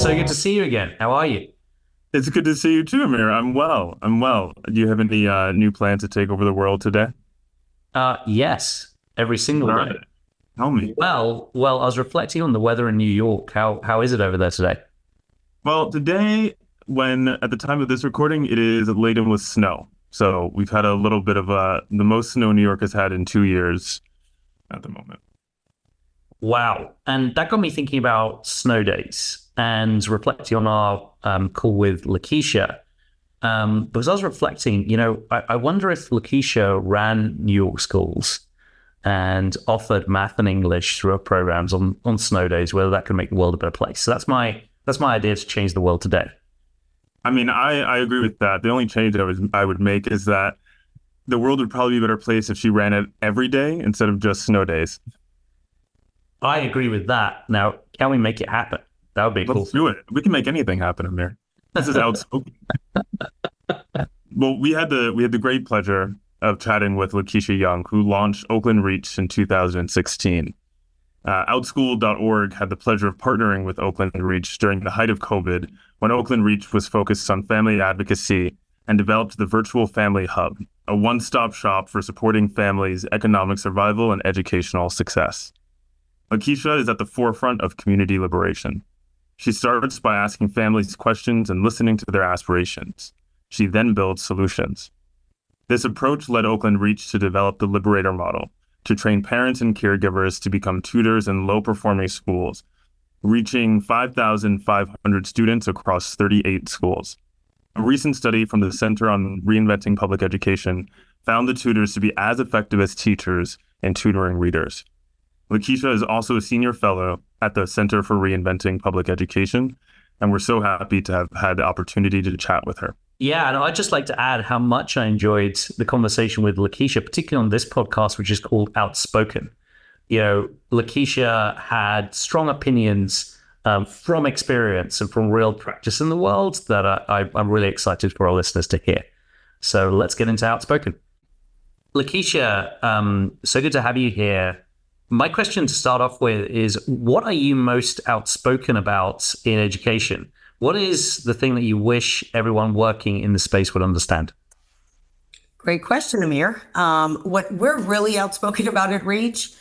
so good to see you again. How are you? It's good to see you too, Amir. I'm well. I'm well. Do you have any new plans to take over the world today? Yes, every single All day. right. Tell me. Well, I was reflecting on the weather in New York. How is it over there today? Well, today, when at the time of this recording, it is laden with snow. So we've had a little bit of the most snow New York has had in 2 years at the moment. Wow, and that got me thinking about snow days and reflecting on our call with Lakisha. Because I was reflecting, I wonder if Lakisha ran New York schools and offered math and English through her programs on snow days, whether that could make the world a better place. So that's my idea to change the world today. I mean, I agree with that. The only change I would make is that the world would probably be a better place if she ran it every day instead of just snow days. I agree with that. Now, can we make it happen? That would be a cool Let's thing. do it. We can make anything happen, Amir. This is outspoken. Well, we had the great pleasure of chatting with Lakisha Young, who launched Oakland Reach in 2016. Outschool.org had the pleasure of partnering with Oakland Reach during the height of COVID, when Oakland Reach was focused on family advocacy and developed the Virtual Family Hub, a one-stop shop for supporting families' economic survival and educational success. Lakisha is at the forefront of community liberation. She starts by asking families questions and listening to their aspirations. She then builds solutions. This approach led Oakland Reach to develop the Liberator model, to train parents and caregivers to become tutors in low-performing schools, reaching 5,500 students across 38 schools. A recent study from the Center on Reinventing Public Education found the tutors to be as effective as teachers in tutoring readers. Lakisha is also a senior fellow at the Center for Reinventing Public Education, and we're so happy to have had the opportunity to chat with her. Yeah, and I'd just like to add how much I enjoyed the conversation with Lakisha, particularly on this podcast, which is called Outspoken. Lakisha had strong opinions from experience and from real practice in the world that I'm really excited for our listeners to hear. So let's get into Outspoken. Lakisha, so good to have you here. My question to start off with is, what are you most outspoken about in education? What is the thing that you wish everyone working in the space would understand? Great question, Amir. What we're really outspoken about at Reach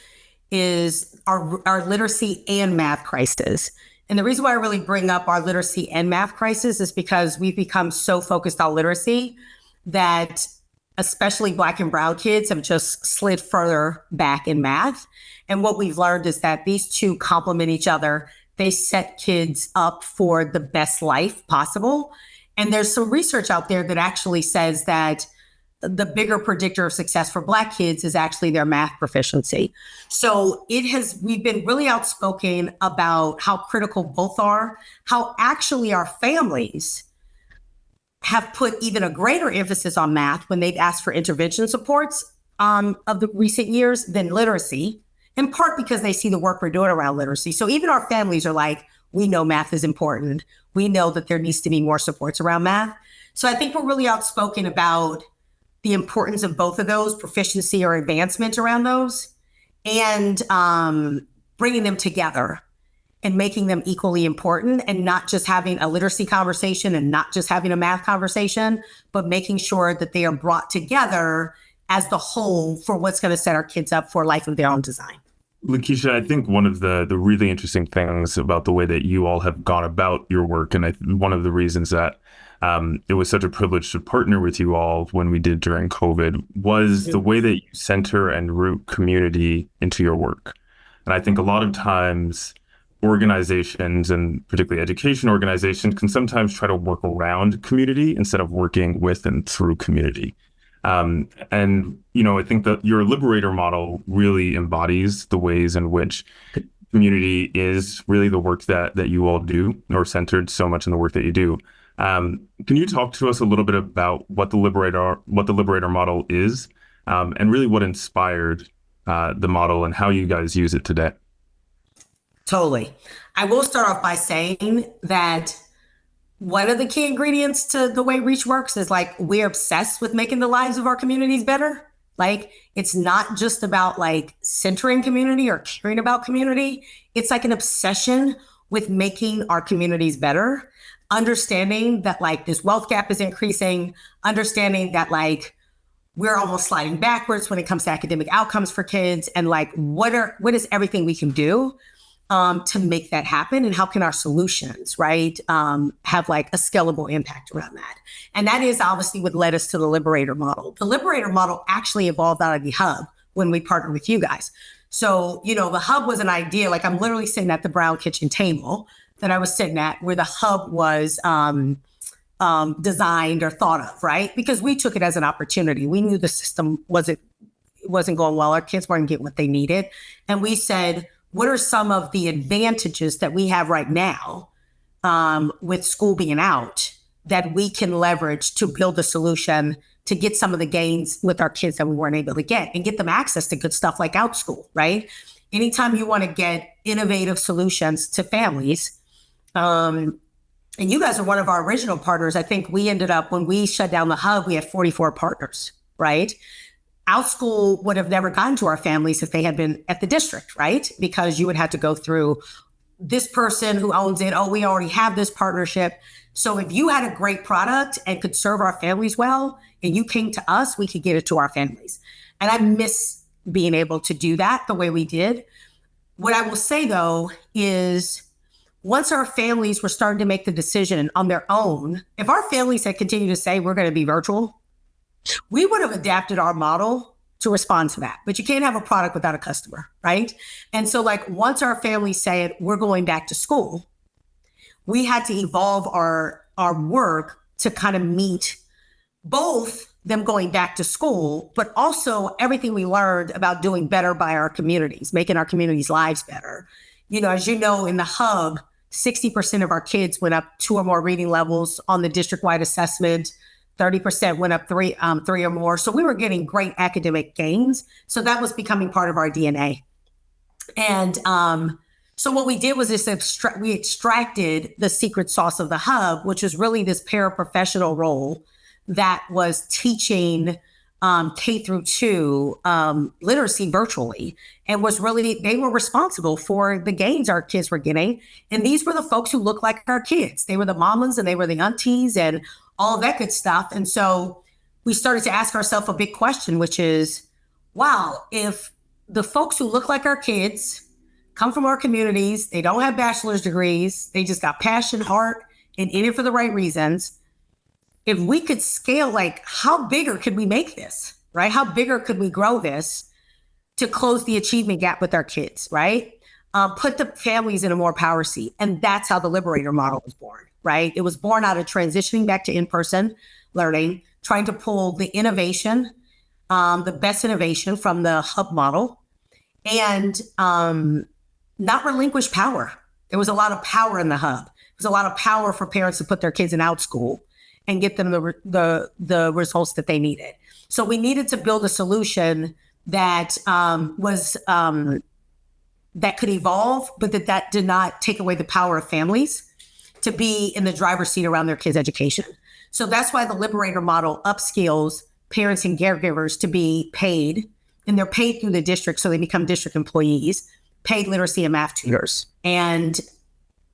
is our literacy and math crisis. And the reason why I really bring up our literacy and math crisis is because we've become so focused on literacy that especially Black and Brown kids have just slid further back in math. And what we've learned is that these two complement each other. They set kids up for the best life possible. And there's some research out there that actually says that the bigger predictor of success for Black kids is actually their math proficiency. So we've been really outspoken about how critical both are, how actually our families have put even a greater emphasis on math when they've asked for intervention supports of the recent years than literacy, in part because they see the work we're doing around literacy. So even our families are like, we know math is important. We know that there needs to be more supports around math. So I think we're really outspoken about the importance of both of those, proficiency or advancement around those, and bringing them together and making them equally important, and not just having a literacy conversation and not just having a math conversation, but making sure that they are brought together as the whole for what's going to set our kids up for a life of their own design. Lakisha, I think one of the really interesting things about the way that you all have gone about your work, and one of the reasons that it was such a privilege to partner with you all when we did during COVID, was the way that you center and root community into your work. And I think a lot of times organizations, and particularly education organizations, can sometimes try to work around community instead of working with and through community. I think that your Liberator model really embodies the ways in which community is really the work that you all do, or centered so much in the work that you do. Can you talk to us a little bit about what the Liberator model is, and really what inspired the model and how you guys use it today? Totally. I will start off by saying that one of the key ingredients to the way Reach works is like, we're obsessed with making the lives of our communities better. Like, it's not just about like centering community or caring about community. It's like an obsession with making our communities better, understanding that like this wealth gap is increasing, understanding that like we're almost sliding backwards when it comes to academic outcomes for kids, and like what is everything we can do to make that happen, and how can our solutions, right, have like a scalable impact around that. And that is obviously what led us to the Liberator model. The Liberator model actually evolved out of the hub when we partnered with you guys. So, you know, the hub was an idea, like I'm literally sitting at the Brown kitchen table that I was sitting at, where the hub was designed or thought of, right? Because we took it as an opportunity. We knew the system wasn't going well. Our kids weren't getting what they needed. And we said, what are some of the advantages that we have right now with school being out that we can leverage to build a solution to get some of the gains with our kids that we weren't able to get, and get them access to good stuff like OutSchool, right? Anytime you want to get innovative solutions to families, and you guys are one of our original partners. I think we ended up, when we shut down the hub, we had 44 partners, right? OutSchool would have never gotten to our families if they had been at the district, right? Because you would have to go through this person who owns it. Oh, we already have this partnership. So if you had a great product and could serve our families well, and you came to us, we could get it to our families. And I miss being able to do that the way we did. What I will say though is, once our families were starting to make the decision on their own, if our families had continued to say we're going to be virtual, we would have adapted our model to respond to that. But you can't have a product without a customer, right? And so like once our families said we're going back to school, we had to evolve our work to kind of meet both them going back to school, but also everything we learned about doing better by our communities, making our communities' lives better. You know, as you know, in the hub, 60% of our kids went up 2 or more reading levels on the district-wide assessment. 30% went up three or more. So we were getting great academic gains. So that was becoming part of our DNA. And so what we did was we extracted the secret sauce of the hub, which was really this paraprofessional role that was teaching K through 2 literacy virtually, and they were responsible for the gains our kids were getting. And these were the folks who looked like our kids. They were the mamas and they were the aunties and all of that good stuff. And so we started to ask ourselves a big question, which is, wow, if the folks who look like our kids come from our communities, they don't have bachelor's degrees, they just got passion, heart, and in it for the right reasons. If we could scale, like how bigger could we make this, right? How bigger could we grow this to close the achievement gap with our kids, right? Put the families in a more power seat. And that's how the Liberator model was born, right? It was born out of transitioning back to in-person learning, trying to pull the innovation, the best innovation from the hub model, and not relinquish power. There was a lot of power in the hub. There was a lot of power for parents to put their kids in OutSchool and get them the results that they needed. So we needed to build a solution that that could evolve, but that did not take away the power of families to be in the driver's seat around their kids' education. So that's why the Liberator model upskills parents and caregivers to be paid, and they're paid through the district, so they become district employees, paid literacy and math tutors. And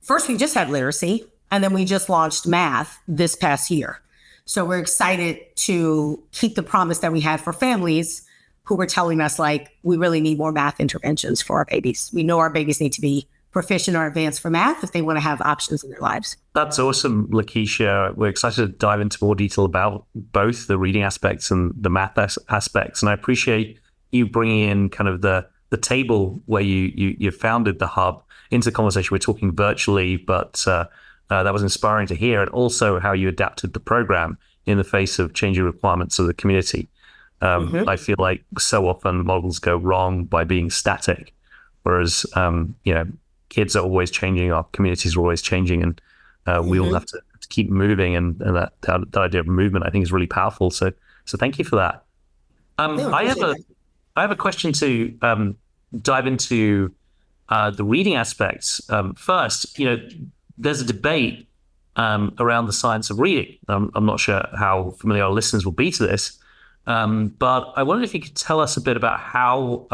first we just had literacy, and then we just launched math this past year. So we're excited to keep the promise that we had for families who were telling us, like, we really need more math interventions for our babies. We know our babies need to be proficient or advanced for math if they want to have options in their lives. That's awesome, Lakisha. We're excited to dive into more detail about both the reading aspects and the math aspects. And I appreciate you bringing in kind of the table where you founded the hub into the conversation. We're talking virtually, but that was inspiring to hear, and also how you adapted the program in the face of changing requirements of the community. I feel like so often models go wrong by being static, whereas kids are always changing, our communities are always changing, and we all have to keep moving. And that idea of movement, I think, is really powerful. So thank you for that. I have a question to dive into the reading aspects. First, there's a debate around the science of reading. I'm not sure how familiar our listeners will be to this, but I wondered if you could tell us a bit about how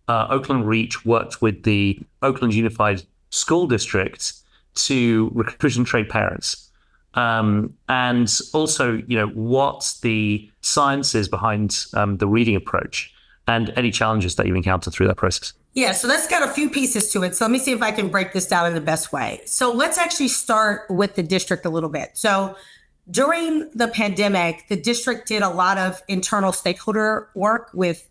Oakland Reach worked with the Oakland Unified school districts to recruit and train parents? And also, what the science is behind the reading approach and any challenges that you encounter through that process. Yeah, so that's got a few pieces to it. So let me see if I can break this down in the best way. So let's actually start with the district a little bit. So during the pandemic, the district did a lot of internal stakeholder work with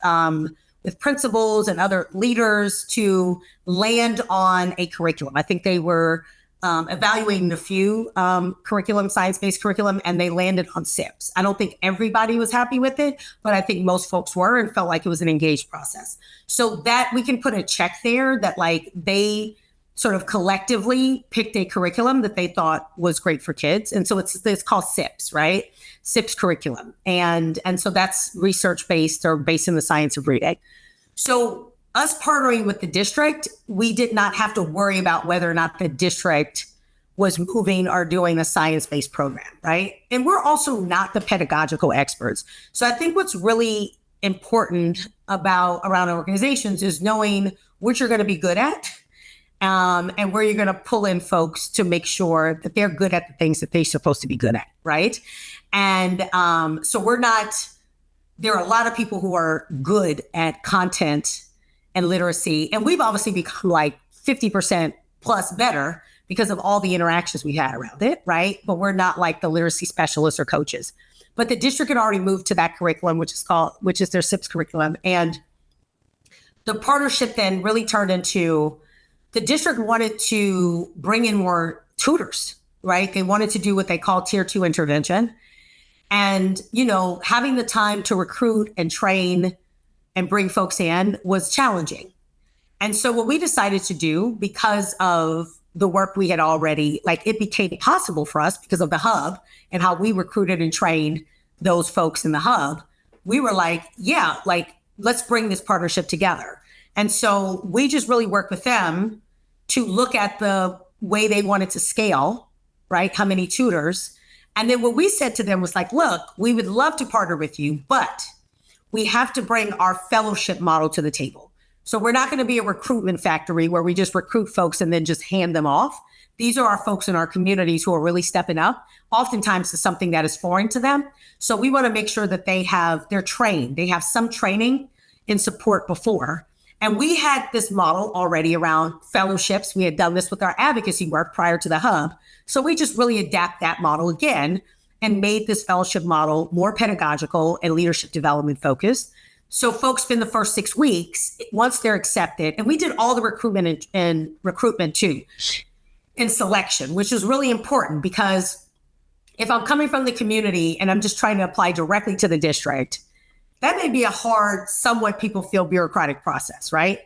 principals and other leaders to land on a curriculum. I think they were evaluating a few science-based curriculum, and they landed on SIPs. I don't think everybody was happy with it, but I think most folks were and felt like it was an engaged process. So that we can put a check there that like they sort of collectively picked a curriculum that they thought was great for kids. And so it's called SIPs, right? SIPs curriculum. And so that's research-based or based in the science of reading. So us partnering with the district, we did not have to worry about whether or not the district was moving or doing a science-based program, right? And we're also not the pedagogical experts. So I think what's really important around organizations is knowing what you're going to be good at, and where you're going to pull in folks to make sure that they're good at the things that they're supposed to be good at, right? And so there are a lot of people who are good at content and literacy. And we've obviously become like 50% plus better because of all the interactions we had around it, right? But we're not like the literacy specialists or coaches. But the district had already moved to that curriculum, which is their SIPS curriculum. And the partnership then really turned into, the district wanted to bring in more tutors, right? They wanted to do what they call tier 2 intervention. And, having the time to recruit and train and bring folks in was challenging. And so what we decided to do, because of the work we had already, it became possible for us because of the hub and how we recruited and trained those folks in the hub. We were like, let's bring this partnership together. And so we just really worked with them to look at the way they wanted to scale, right? How many tutors. And then what we said to them was like, look, we would love to partner with you, but we have to bring our fellowship model to the table. So we're not going to be a recruitment factory where we just recruit folks and then just hand them off. These are our folks in our communities who are really stepping up. Oftentimes it's something that is foreign to them. So we want to make sure that they're trained. They have some training in support before. And we had this model already around fellowships. We had done this with our advocacy work prior to the hub. So we just really adapt that model again and made this fellowship model more pedagogical and leadership development focused. So folks spend the first 6 weeks, once they're accepted, and we did all the recruitment too, in selection, which is really important because if I'm coming from the community and I'm just trying to apply directly to the district, that may be a hard, somewhat people feel bureaucratic process, right?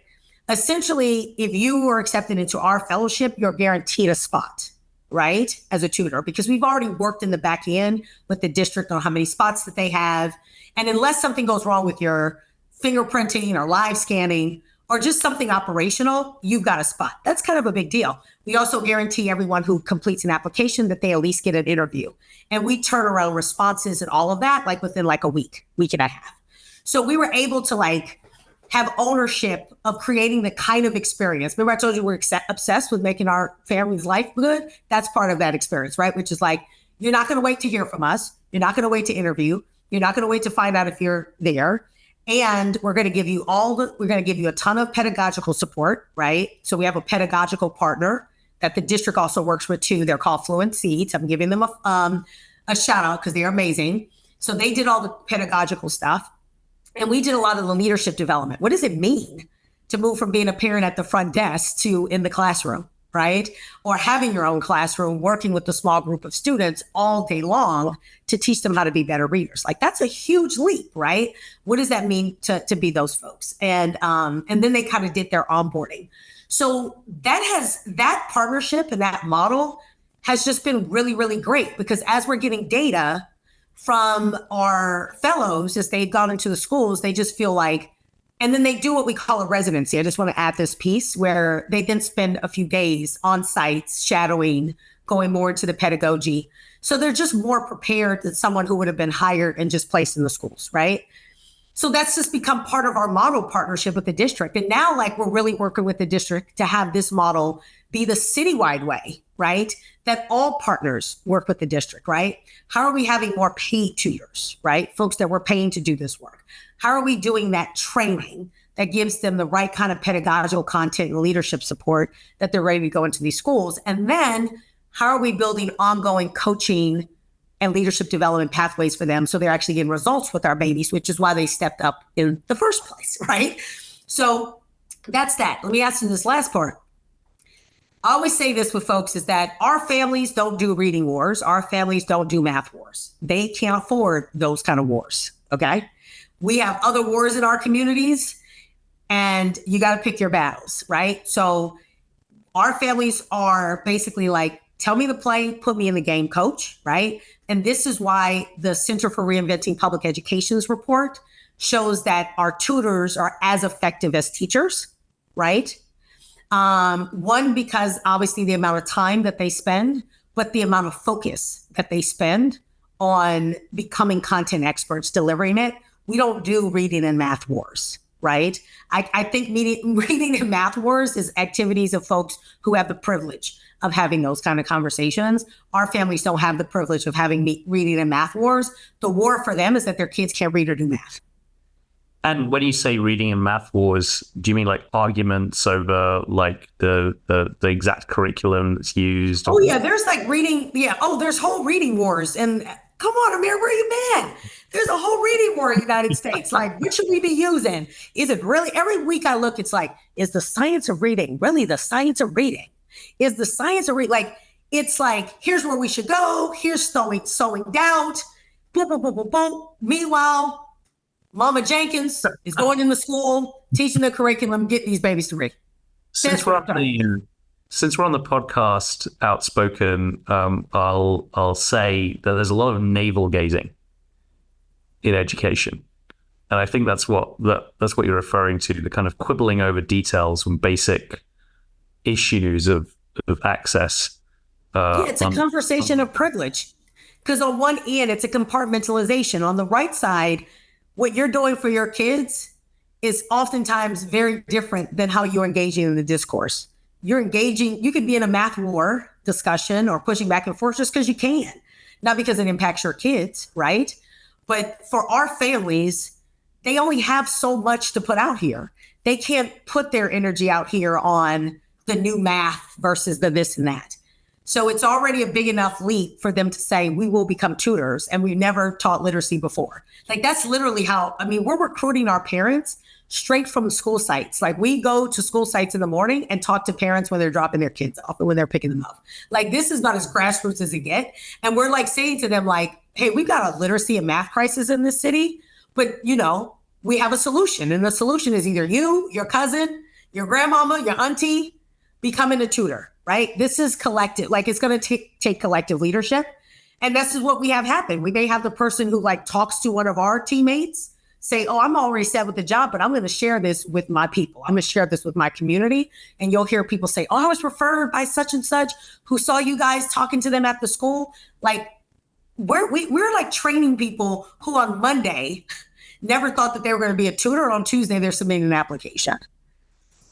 Essentially, if you were accepted into our fellowship, you're guaranteed a spot, right? As a tutor, because we've already worked in the back end with the district on how many spots that they have. And unless something goes wrong with your fingerprinting or live scanning or just something operational, you've got a spot. That's kind of a big deal. We also guarantee everyone who completes an application that they at least get an interview. And we turn around responses and all of that within a week and a half. So we were able to have ownership of creating the kind of experience. Remember I told you we're obsessed with making our family's life good? That's part of that experience, right? Which is you're not going to wait to hear from us. You're not going to wait to interview. You're not going to wait to find out if you're there. And we're going to give you a ton of pedagogical support, right? So we have a pedagogical partner that the district also works with too. They're called Fluent Seeds. I'm giving them a shout out because they're amazing. So they did all the pedagogical stuff. And we did a lot of the leadership development. What does it mean to move from being a parent at the front desk to in the classroom, right? Or having your own classroom, working with a small group of students all day long to teach them how to be better readers. That's a huge leap, right? What does that mean to be those folks? And then they kind of did their onboarding. So that partnership and that model has just been really, really great because as we're getting data from our fellows as they've gone into the schools, they just feel and then they do what we call a residency. I just want to add this piece where they then spend a few days on site shadowing, going more into the pedagogy. So they're just more prepared than someone who would have been hired and just placed in the schools, right? So that's just become part of our model partnership with the district. And now, like, we're really working with the district to have this model be the citywide way, right? That all partners work with the district, right? How are we having more paid tutors, right? Folks that we're paying to do this work. How are we doing that training that gives them the right kind of pedagogical content and leadership support that they're ready to go into these schools? And then how are we building ongoing coaching and leadership development pathways for them so they're actually getting results with our babies, which is why they stepped up in the first place, right? So that's that. Let me ask you this last part. I always say this with folks is that our families don't do reading wars. Our families don't do math wars. They can't afford those kind of wars, okay? We have other wars in our communities, and you got to pick your battles, right? So our families are basically like, tell me the play, put me in the game, coach, right? And this is why the Center for Reinventing Public Education's report shows that our tutors are as effective as teachers, right? One, because obviously the amount of time that they spend, but the amount of focus that they spend on becoming content experts, delivering it. We don't do reading and math wars, right? I think reading and math wars is activities of folks who have the privilege of having those kind of conversations. Our families don't have the privilege of having reading and math wars. The war for them is that their kids can't read or do math. And when you say reading and math wars, do you mean like arguments over like the exact curriculum that's used? Oh yeah, there's like reading. Yeah. Oh, there's whole reading wars. And come on, Amir, where you been? There's a whole reading war in the United States. Like, what should we be using? Is it really? Every week I look, it's like, is the science of reading really the science of reading? Is the science of reading like? It's like, here's where we should go. Here's sowing doubt. Boom, boom, boom, boom, boom. Meanwhile, Mama Jenkins is going into school, teaching the curriculum, getting these babies to read. Since we're on the podcast, Outspoken, I'll say that there's a lot of navel gazing in education, and I think that's what you're referring to, the kind of quibbling over details and basic issues of access. Yeah, it's a conversation of privilege, because on one end, it's a compartmentalization. On the right side, what you're doing for your kids is oftentimes very different than how you're engaging in the discourse. You're engaging, you could be in a math war discussion or pushing back and forth just because you can, not because it impacts your kids, right? But for our families, they only have so much to put out here. They can't put their energy out here on the new math versus the this and that. So it's already a big enough leap for them to say, we will become tutors, and we never taught literacy before. Like, that's literally how, I mean, we're recruiting our parents straight from school sites. Like, we go to school sites in the morning and talk to parents when they're dropping their kids off and when they're picking them up. Like, this is not as grassroots as it get. And we're like saying to them, like, hey, we've got a literacy and math crisis in this city, but we have a solution. And the solution is either you, your cousin, your grandmama, your auntie, becoming a tutor. Right? This is collective. Like, it's going to take collective leadership. And this is what we have happen. We may have the person who like talks to one of our teammates say, oh, I'm already set with the job, but I'm going to share this with my people. I'm going to share this with my community. And you'll hear people say, oh, I was referred by such and such who saw you guys talking to them at the school. Like, we're like training people who on Monday never thought that they were going to be a tutor. On Tuesday, they're submitting an application.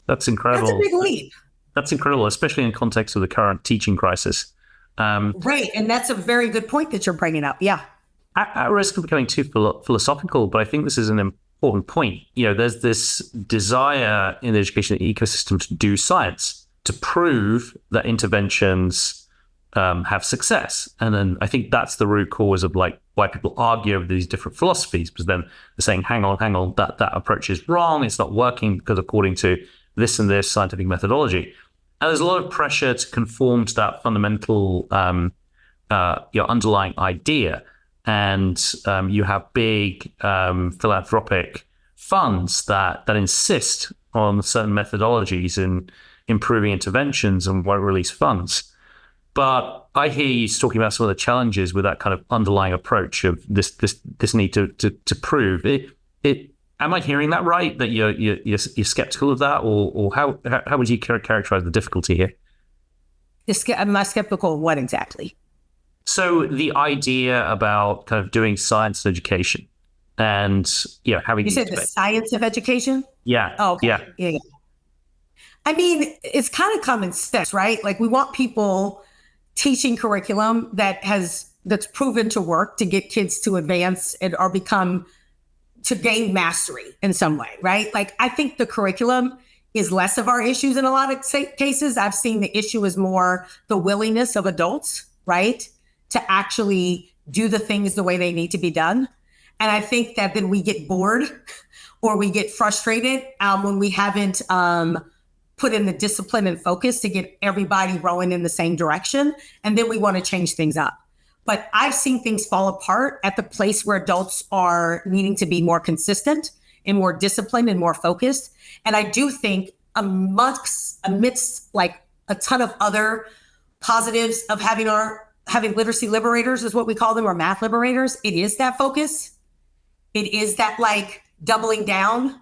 That's incredible. That's a big leap. That's incredible, especially in context of the current teaching crisis. Right. And that's a very good point that you're bringing up. Yeah. At risk of becoming too philosophical, but I think this is an important point. There's this desire in the education ecosystem to do science, to prove that interventions have success. And then I think that's the root cause of like why people argue over these different philosophies, because then they're saying, hang on, that approach is wrong. It's not working because according to this and this scientific methodology. And there's a lot of pressure to conform to that fundamental underlying idea. And you have big philanthropic funds that insist on certain methodologies in improving interventions and won't release funds. But I hear you talking about some of the challenges with that kind of underlying approach of this need to prove it. Am I hearing that right? That you're skeptical of that, or how would you characterize the difficulty here? Am I skeptical of what exactly? So the idea about kind of doing science and education and having You said the science of education? yeah, Oh, okay. yeah, Yeah. I mean, it's kind of common sense, right? Like we want people teaching curriculum that's proven to work to get kids to advance and or become to gain mastery in some way, right? Like I think the curriculum is less of our issues in a lot of cases. I've seen the issue is more the willingness of adults, right, to actually do the things the way they need to be done. And I think that then we get bored or we get frustrated when we haven't put in the discipline and focus to get everybody rowing in the same direction. And then we want to change things up. But I've seen things fall apart at the place where adults are needing to be more consistent and more disciplined and more focused. And I do think amidst like a ton of other positives of having literacy liberators is what we call them, or math liberators, it is that focus. It is that like doubling down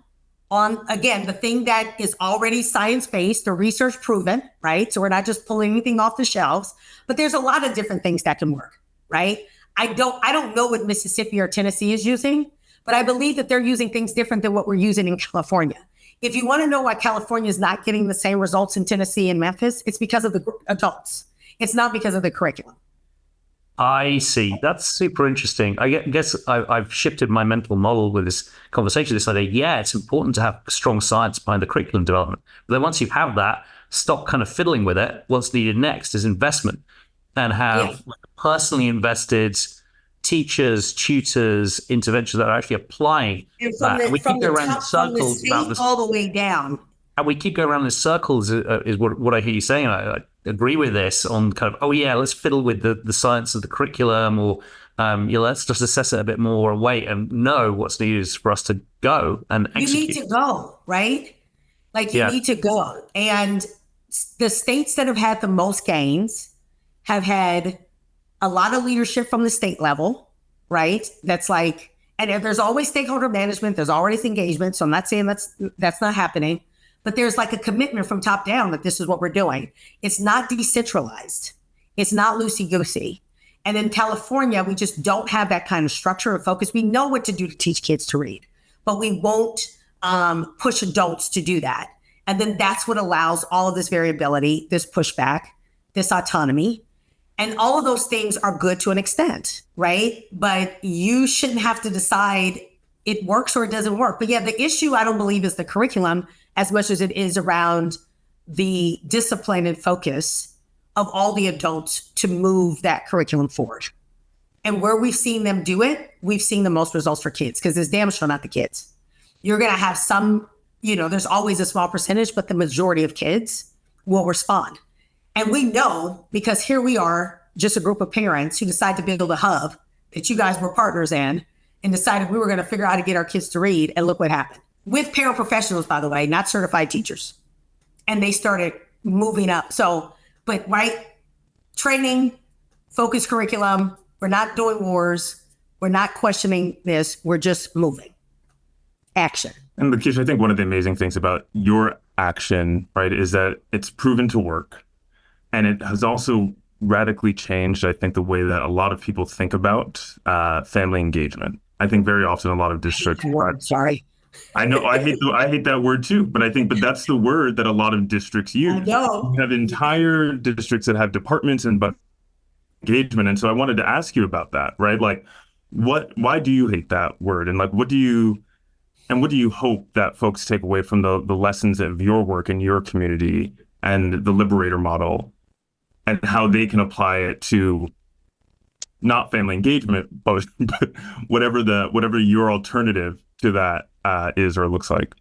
on, again, the thing that is already science-based or research proven, right? So we're not just pulling anything off the shelves, but there's a lot of different things that can work, right? I don't know what Mississippi or Tennessee is using, but I believe that they're using things different than what we're using in California. If you want to know why California is not getting the same results in Tennessee and Memphis, it's because of the adults. It's not because of the curriculum. I see. That's super interesting. I guess I've shifted my mental model with this conversation. This idea, yeah, it's important to have strong science behind the curriculum development. But then once you have that, stop kind of fiddling with it. What's needed next is investment, and have personally invested teachers, tutors, interventions that are actually applying that. And we keep going around in circles about this all the way down. And we keep going around in circles is what I hear you saying. I agree with this on kind of, let's fiddle with the science of the curriculum, or let's just assess it a bit more and wait and know what's needed is for us to go and execute. You need to go, right? Like you need to go. And the states that have had the most gains have had a lot of leadership from the state level, right? That's like, and there's always stakeholder management, there's always engagement. So I'm not saying that's not happening. But there's like a commitment from top down that this is what we're doing. It's not decentralized. It's not loosey-goosey. And in California, we just don't have that kind of structure or focus. We know what to do to teach kids to read, but we won't push adults to do that. And then that's what allows all of this variability, this pushback, this autonomy. And all of those things are good to an extent, right? But you shouldn't have to decide it works or it doesn't work. But yeah, the issue I don't believe is the curriculum as much as it is around the discipline and focus of all the adults to move that curriculum forward. And where we've seen them do it, we've seen the most results for kids, because it's damn sure not the kids. You're going to have some, there's always a small percentage, but the majority of kids will respond. And we know, because here we are, just a group of parents who decide to build a hub that you guys were partners in and decided we were going to figure out how to get our kids to read. And look what happened. With paraprofessionals, by the way, not certified teachers. And they started moving up. So, but right, training, focused curriculum, we're not doing wars. We're not questioning this. We're just moving. Action. And Lakisha, I think one of the amazing things about your action, right, is that it's proven to work. And it has also radically changed, I think, the way that a lot of people think about family engagement. I think very often a lot of districts. Sorry. I know I hate that word too, but that's the word that a lot of districts use. I know. You have entire districts that have departments and engagement, and so I wanted to ask you about that, right? Like, why do you hate that word, and like, what do you hope that folks take away from the lessons of your work in your community and the Liberator model, and how they can apply it to not family engagement, but whatever your alternative to that is or looks like.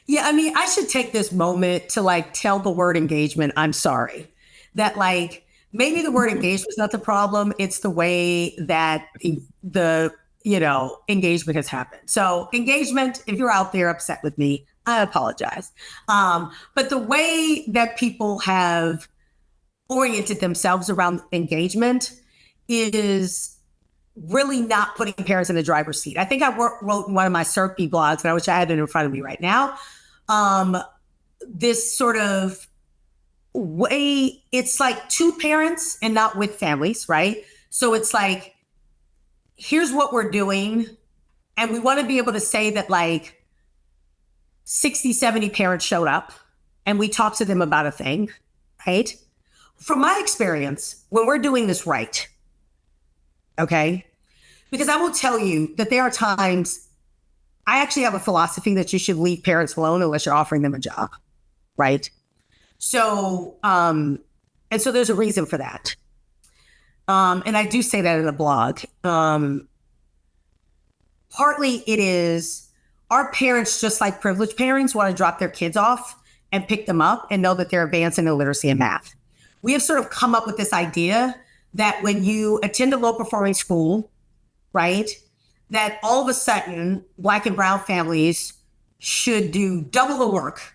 Yeah, I mean, I should take this moment to like tell the word engagement, I'm sorry. That like, maybe the word engagement is not the problem. It's the way that the engagement has happened. So engagement, if you're out there upset with me, I apologize. But the way that people have oriented themselves around engagement is really not putting parents in the driver's seat. I think I wrote in one of my CERP blogs, and I wish I had it in front of me right now, this sort of way, it's like to parents and not with families, right? So it's like, here's what we're doing. And we want to be able to say that like 60, 70 parents showed up and we talked to them about a thing, right? From my experience, when we're doing this right, okay, because I will tell you that there are times I actually have a philosophy that you should leave parents alone unless you're offering them a job, right? So, and so there's a reason for that. And I do say that in the blog. Partly it is our parents, just like privileged parents, want to drop their kids off and pick them up and know that they're advancing in literacy and math. We have sort of come up with this idea that when you attend a low performing school, right, that all of a sudden Black and brown families should do double the work,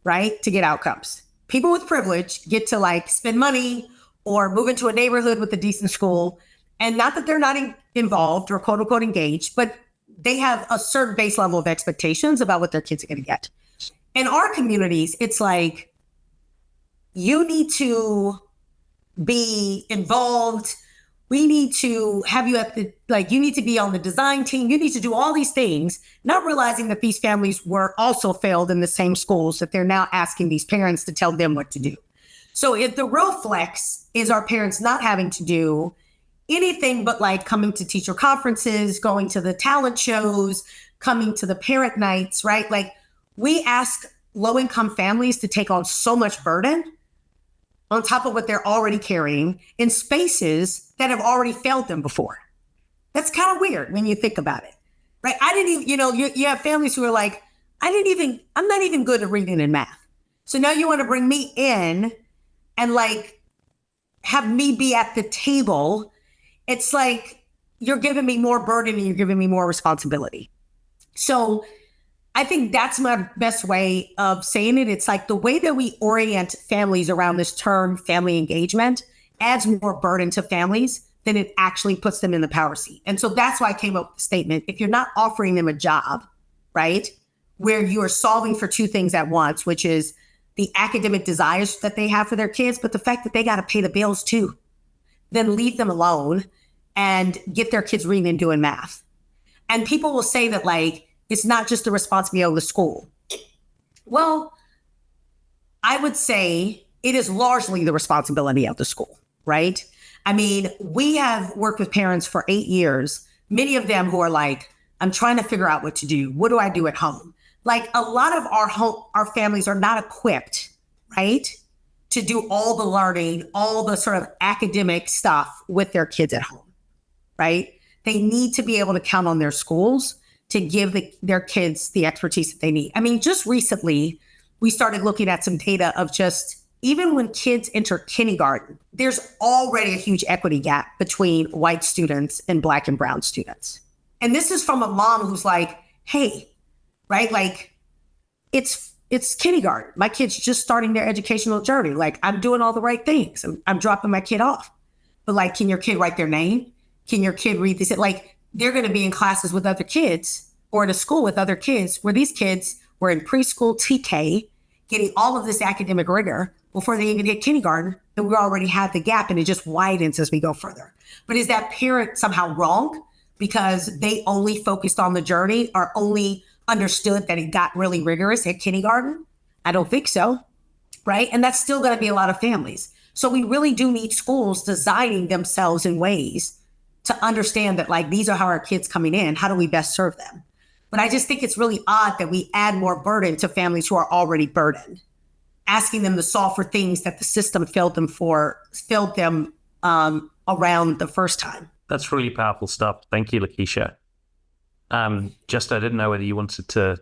right, to get outcomes. People with privilege get to like spend money or move into a neighborhood with a decent school. And not that they're not involved or quote unquote engaged, but they have a certain base level of expectations about what their kids are going to get. In our communities, it's like, you need to be involved. We need to have you at the, like, you need to be on the design team. You need to do all these things, not realizing that these families were also failed in the same schools that they're now asking these parents to tell them what to do. So if the real flex is our parents not having to do anything but like coming to teacher conferences, going to the talent shows, coming to the parent nights, right? Like we ask low-income families to take on so much burden on top of what they're already carrying in spaces that have already failed them before. That's kind of weird when you think about it, right? I didn't even, you have families who are like, I'm not even good at reading and math. So now you want to bring me in and like have me be at the table. It's like you're giving me more burden and you're giving me more responsibility. So I think that's my best way of saying it. It's like the way that we orient families around this term family engagement adds more burden to families than it actually puts them in the power seat. And so that's why I came up with the statement. If you're not offering them a job, right, where you are solving for two things at once, which is the academic desires that they have for their kids, but the fact that they got to pay the bills too, then leave them alone and get their kids reading and doing math. And people will say that like, it's not just the responsibility of the school. Well, I would say it is largely the responsibility of the school, right? I mean, we have worked with parents for 8 years, many of them who are like, I'm trying to figure out what to do. What do I do at home? Like a lot of our families are not equipped, right, to do all the learning, all the sort of academic stuff with their kids at home, right? They need to be able to count on their schools to give their kids the expertise that they need. I mean, just recently, we started looking at some data of just, even when kids enter kindergarten, there's already a huge equity gap between white students and Black and brown students. And this is from a mom who's like, hey, right? Like, it's kindergarten. My kid's just starting their educational journey. Like, I'm doing all the right things. I'm dropping my kid off. But like, can your kid write their name? Can your kid read this? Like, they're going to be in classes with other kids or at a school with other kids where these kids were in preschool TK, getting all of this academic rigor before they even hit kindergarten. And we already have the gap and it just widens as we go further. But is that parent somehow wrong because they only focused on the journey or only understood that it got really rigorous at kindergarten? I don't think so, right? And that's still going to be a lot of families. So we really do need schools designing themselves in ways to understand that like, these are how our kids coming in. How do we best serve them? But I just think it's really odd that we add more burden to families who are already burdened, asking them to solve for things that the system failed them around the first time. That's really powerful stuff. Thank you, Lakisha. Just, I didn't know whether you wanted to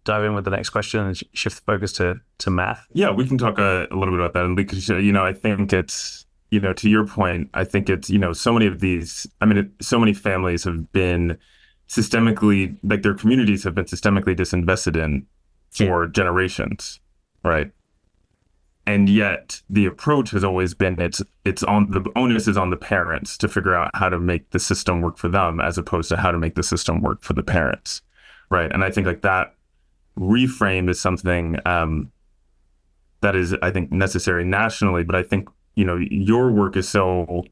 dive in with the next question and shift the focus to math. Yeah, we can talk a little bit about that. And Lakisha, I think it's, to your point, I think it's, so many of these, so many families have been systemically, like their communities have been systemically disinvested in for generations, right? And yet the approach has always been, it's on, the onus is on the parents to figure out how to make the system work for them as opposed to how to make the system work for the parents, right? And I think like that reframe is something that is, I think, necessary nationally, but I think, your work is so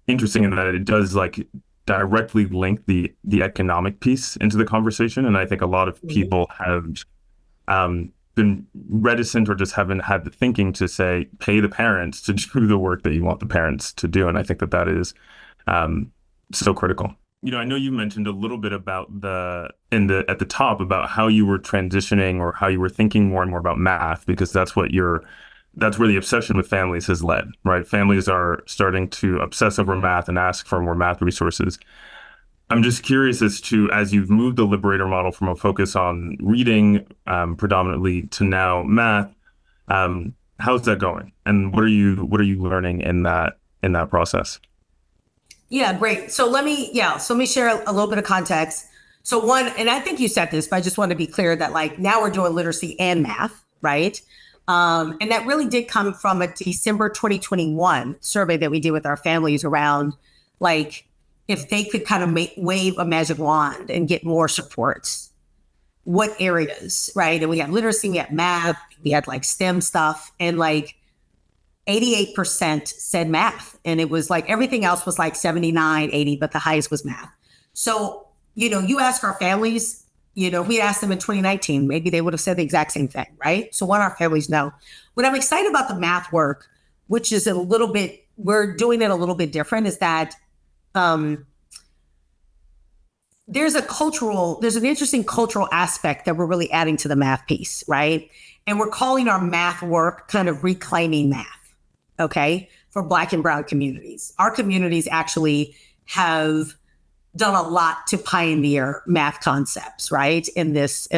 interesting in that it does like directly link the economic piece into the conversation. And I think a lot of people have been reticent or just haven't had the thinking to say, pay the parents to do the work that you want the parents to do. And I think that that is so critical. You know, I know you mentioned a little bit about at the top about how you were transitioning or how you were thinking more and more about math, because that's where the obsession with families has led, right? Families are starting to obsess over math and ask for more math resources. I'm just curious as you've moved the Liberator model from a focus on reading predominantly to now math, how's that going? And what are you learning in that process? Yeah, great. So let me share a little bit of context. So one, and I think you said this, but I just want to be clear that like now we're doing literacy and math, right? And that really did come from a December 2021 survey that we did with our families around like if they could kind of wave a magic wand and get more supports, what areas, right? And we had literacy, we had math, we had like STEM stuff, and like 88% said math. And it was like everything else was like 79, 80, but the highest was math. So, you know, you ask our families, you know, we asked them in 2019, maybe they would have said the exact same thing, right? So one, our families know. What I'm excited about the math work, which is we're doing it a little bit different, is that there's an interesting cultural aspect that we're really adding to the math piece, right? And we're calling our math work kind of reclaiming math, okay, for Black and Brown communities. Our communities actually have done a lot to pioneer math concepts, right, in this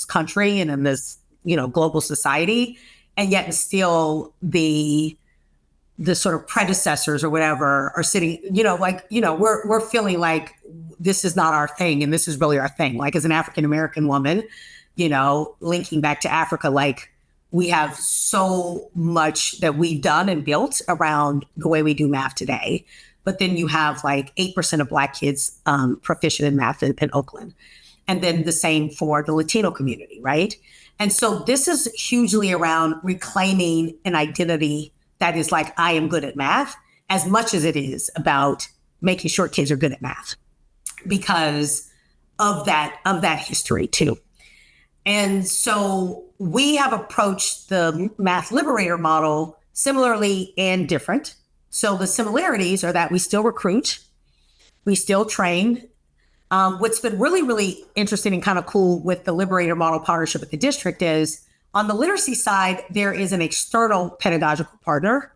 country and in this, you know, global society, and yet still the sort of predecessors or whatever are sitting, you know, like, you know, we're feeling like this is not our thing and this is really our thing. Like as an African American woman, you know, linking back to Africa, like we have so much that we've done and built around the way we do math today. But then you have like 8% of Black kids proficient in math in Oakland. And then the same for the Latino community, right? And so this is hugely around reclaiming an identity that is like, I am good at math, as much as it is about making sure kids are good at math because of that history too. And so we have approached the Math Liberator model similarly and different. So the similarities are that we still recruit, we still train. What's been really, really interesting and kind of cool with the Liberator model partnership with the district is on the literacy side, there is an external pedagogical partner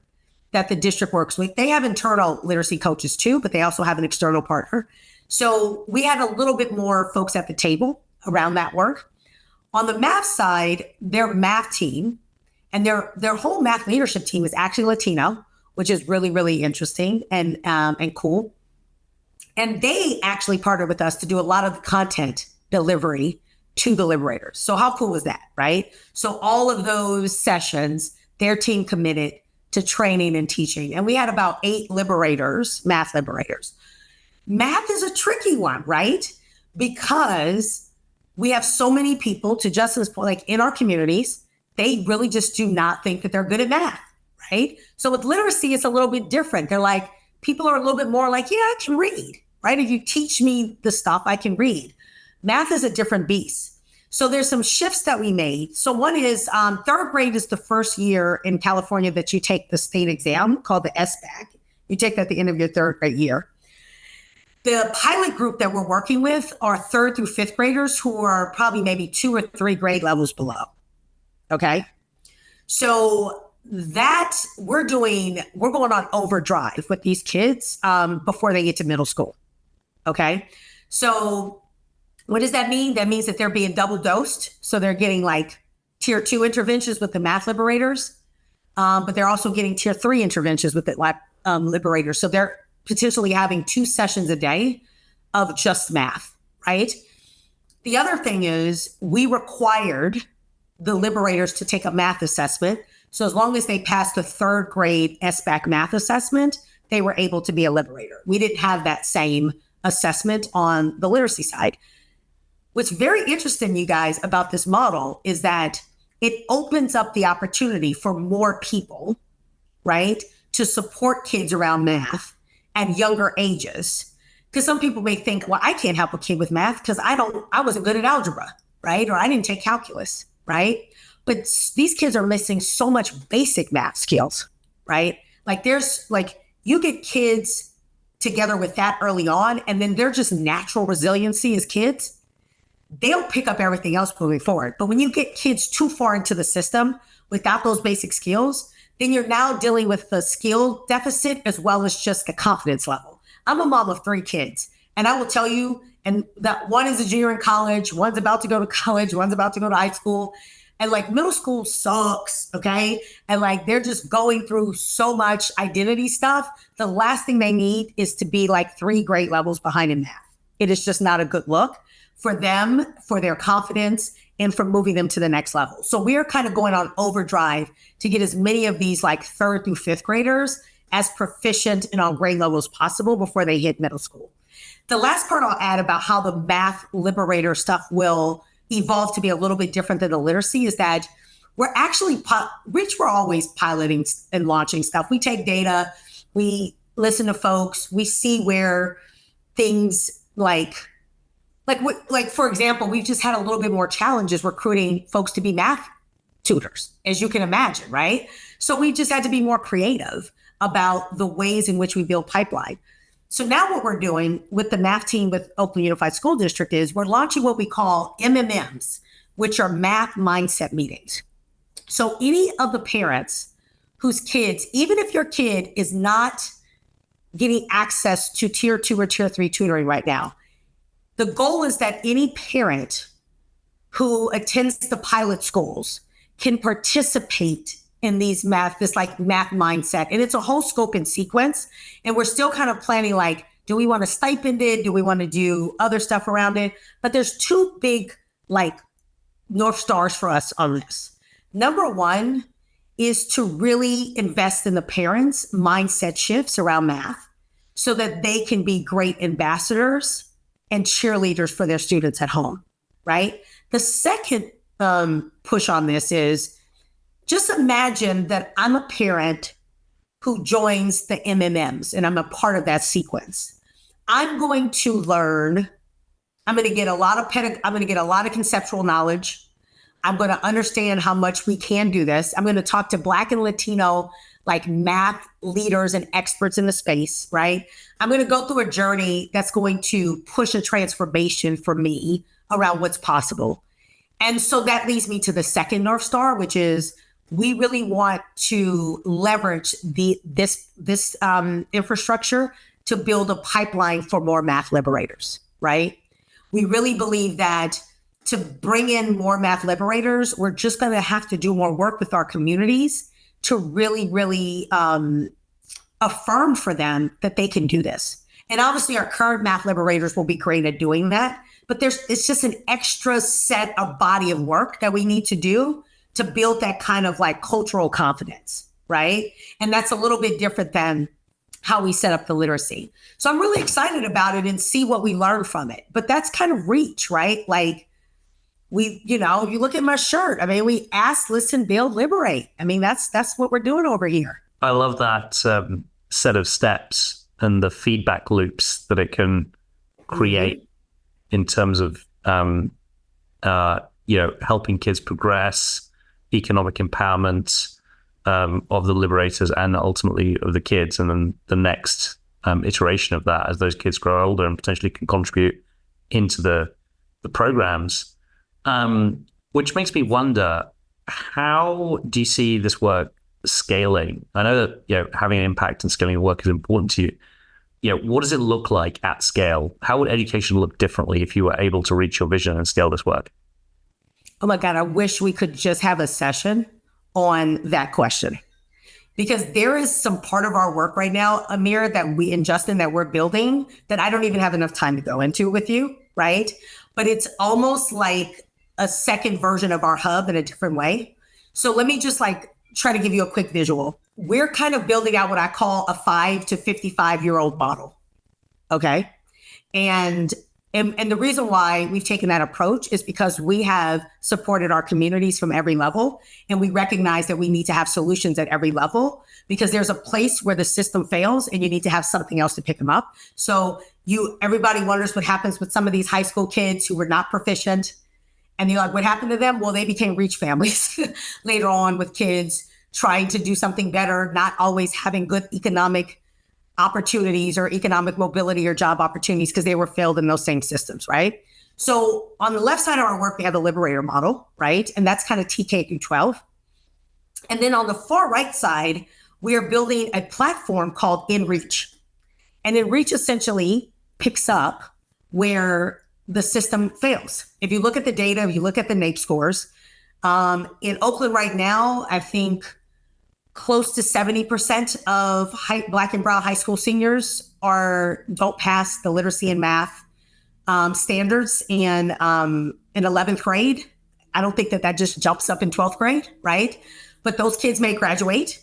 that the district works with. They have internal literacy coaches too, but they also have an external partner. So we had a little bit more folks at the table around that work. On the math side, their math team and their whole math leadership team is actually Latino, which is really, really interesting and cool. And they actually partnered with us to do a lot of the content delivery to the Liberators. So how cool was that, right? So all of those sessions, their team committed to training and teaching. And we had about 8 Liberators, math Liberators. Math is a tricky one, right? Because we have so many people, to Justin's point, like in our communities, they really just do not think that they're good at math, right? So with literacy, it's a little bit different. They're like, people are a little bit more like, yeah, I can read, right? If you teach me the stuff, I can read. Math is a different beast. So there's some shifts that we made. So one is 3rd grade is the first year in California that you take the state exam called the SBAC. You take that at the end of your 3rd grade year. The pilot group that we're working with are 3rd through 5th graders who are probably maybe 2 or 3 grade levels below. Okay. So that we're going on overdrive with these kids before they get to middle school. Okay. So what does that mean? That means that they're being double dosed. So they're getting like tier 2 interventions with the math Liberators, but they're also getting tier 3 interventions with the Liberators. So they're potentially having 2 sessions a day of just math, right? The other thing is we required the Liberators to take a math assessment. So as long as they passed the 3rd grade SBAC math assessment, they were able to be a Liberator. We didn't have that same assessment on the literacy side. What's very interesting, you guys, about this model is that it opens up the opportunity for more people, right, to support kids around math at younger ages. Because some people may think, well, I can't help a kid with math because I wasn't good at algebra, right? Or I didn't take calculus, right? But these kids are missing so much basic math skills, right? Like you get kids together with that early on, and then they're just natural resiliency as kids. They'll pick up everything else moving forward. But when you get kids too far into the system without those basic skills, then you're now dealing with the skill deficit as well as just the confidence level. I'm a mom of 3 kids, and I will tell you, and that one is a junior in college, one's about to go to college, one's about to go to high school. And like middle school sucks, okay? And like they're just going through so much identity stuff. The last thing they need is to be like 3 grade levels behind in math. It is just not a good look for them, for their confidence, and for moving them to the next level. So we are kind of going on overdrive to get as many of these like 3rd through 5th graders as proficient in all grade levels possible before they hit middle school. The last part I'll add about how the math liberator stuff will evolve to be a little bit different than the literacy is that we're actually, we're always piloting and launching stuff. We take data, we listen to folks, we see where things like for example, we've just had a little bit more challenges recruiting folks to be math tutors, as you can imagine, right? So we just had to be more creative about the ways in which we build pipeline. So now what we're doing with the math team with Oakland Unified School District is we're launching what we call MMMs, which are math mindset meetings. So any of the parents whose kids, even if your kid is not getting access to tier 2 or tier 3 tutoring right now, the goal is that any parent who attends the pilot schools can participate in this math mindset. And it's a whole scope and sequence. And we're still kind of planning, like, do we want to stipend it? Do we want to do other stuff around it? But there's 2 big, like, North Stars for us on this. Number 1 is to really invest in the parents' mindset shifts around math so that they can be great ambassadors and cheerleaders for their students at home, right? The second push on this is just imagine that I'm a parent who joins the MMMs and I'm a part of that sequence. I'm going to learn, I'm going to get a lot of conceptual knowledge. I'm going to understand how much we can do this. I'm going to talk to Black and Latino like math leaders and experts in the space, right? I'm going to go through a journey that's going to push a transformation for me around what's possible. And so that leads me to the second North Star, which is we really want to leverage this infrastructure to build a pipeline for more math liberators, right? We really believe that to bring in more math liberators, we're just going to have to do more work with our communities to really, really affirm for them that they can do this. And obviously our current math liberators will be great at doing that, but it's just an extra set of body of work that we need to do to build that kind of like cultural confidence, right? And that's a little bit different than how we set up the literacy. So I'm really excited about it and see what we learn from it. But that's kind of reach, right? Like if you look at my shirt, I mean, we ask, listen, build, liberate. I mean, that's what we're doing over here. I love that set of steps and the feedback loops that it can create in terms of, helping kids progress, economic empowerment of the liberators and ultimately of the kids. And then the next iteration of that as those kids grow older and potentially can contribute into the programs. Which makes me wonder, how do you see this work scaling? I know that having an impact and scaling work is important to you. What does it look like at scale? How would education look differently if you were able to reach your vision and scale this work? Oh my God, I wish we could just have a session on that question. Because there is some part of our work right now, Amir, and Justin, that we're building that I don't even have enough time to go into with you, right? But it's almost like a second version of our hub in a different way. So let me just try to give you a quick visual. We're kind of building out what I call a 5 to 55-year-old model. Okay. And And the reason why we've taken that approach is because we have supported our communities from every level. And we recognize that we need to have solutions at every level because there's a place where the system fails and you need to have something else to pick them up. So everybody wonders what happens with some of these high school kids who were not proficient. And you're like, what happened to them? Well, they became reach families later on with kids trying to do something better, not always having good economic opportunities or economic mobility or job opportunities because they were failed in those same systems, right? So on the left side of our work, we have the Liberator model, right? And that's kind of TK through 12. And then on the far right side, we are building a platform called InReach. And InReach essentially picks up where the system fails. If you look at the data, if you look at the NAEP scores, in Oakland right now, I think close to 70% of Black and Brown high school seniors don't pass the literacy and math standards in 11th grade. I don't think that just jumps up in 12th grade, right? But those kids may graduate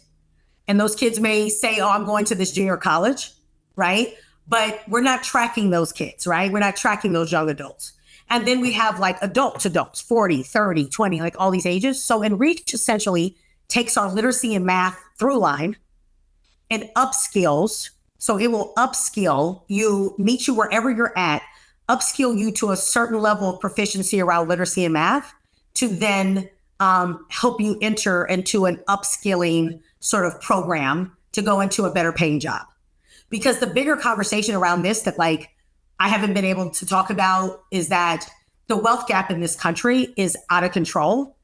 and those kids may say, oh, I'm going to this junior college, right? But we're not tracking those kids, right? We're not tracking those young adults. And then we have like adults, 40, 30, 20, like all these ages. So InReach essentially takes our literacy and math through line and upskills. So it will upskill you, meet you wherever you're at, upskill you to a certain level of proficiency around literacy and math to then help you enter into an upskilling sort of program to go into a better paying job. Because the bigger conversation around this that like I haven't been able to talk about is that the wealth gap in this country is out of control.